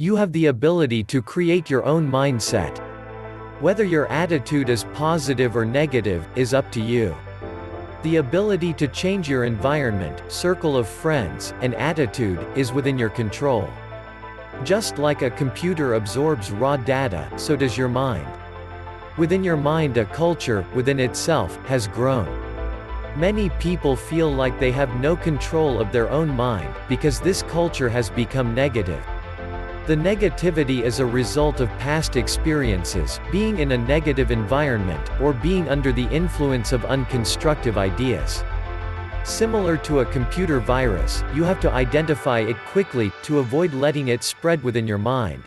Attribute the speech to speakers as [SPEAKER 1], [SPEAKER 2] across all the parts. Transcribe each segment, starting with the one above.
[SPEAKER 1] You have the ability to create your own mindset. Whether your attitude is positive or negative, is up to you. The ability to change your environment, circle of friends, and attitude, is within your control. Just like a computer absorbs raw data, so does your mind. Within your mind, a culture, within itself, has grown. Many people feel like they have no control of their own mind, because this culture has become negative. The negativity is a result of past experiences, being in a negative environment, or being under the influence of unconstructive ideas. Similar to a computer virus, you have to identify it quickly, to avoid letting it spread within your mind.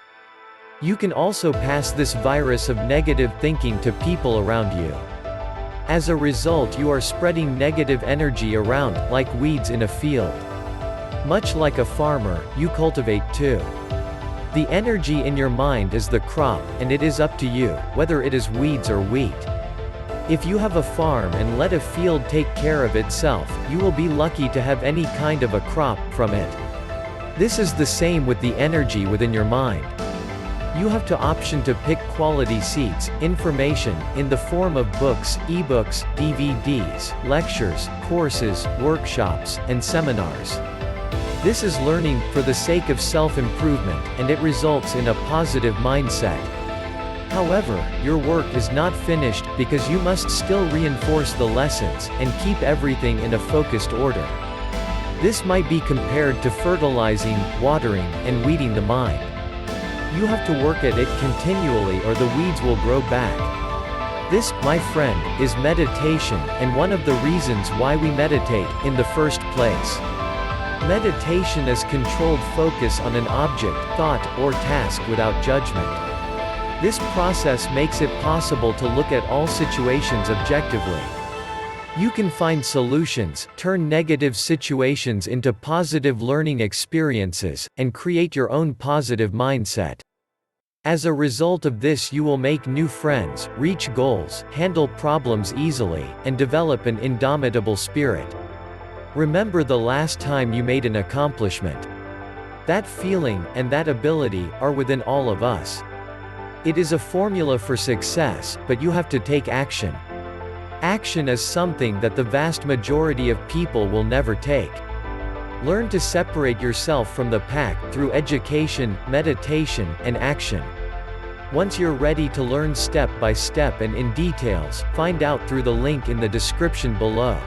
[SPEAKER 1] You can also pass this virus of negative thinking to people around you. As a result, you are spreading negative energy around, like weeds in a field. Much like a farmer, you cultivate too. The energy in your mind is the crop, and it is up to you, whether it is weeds or wheat. If you have a farm and let a field take care of itself, you will be lucky to have any kind of a crop from it. This is the same with the energy within your mind. You have to option to pick quality seeds, information, in the form of books, ebooks, DVDs, lectures, courses, workshops, and seminars. This is learning, for the sake of self-improvement, and it results in a positive mindset. However, your work is not finished, because you must still reinforce the lessons, and keep everything in a focused order. This might be compared to fertilizing, watering, and weeding the mind. You have to work at it continually or the weeds will grow back. This, my friend, is meditation, and one of the reasons why we meditate, in the first place. Meditation is controlled focus on an object, thought, or task without judgment. This process makes it possible to look at all situations objectively. You can find solutions, turn negative situations into positive learning experiences, and create your own positive mindset. As a result of this, you will make new friends, reach goals, handle problems easily, and develop an indomitable spirit. Remember the last time you made an accomplishment. That feeling, and that ability, are within all of us. It is a formula for success, but you have to take action. Action is something that the vast majority of people will never take. Learn to separate yourself from the pack, through education, meditation, and action. Once you're ready to learn step by step and in details, find out through the link in the description below.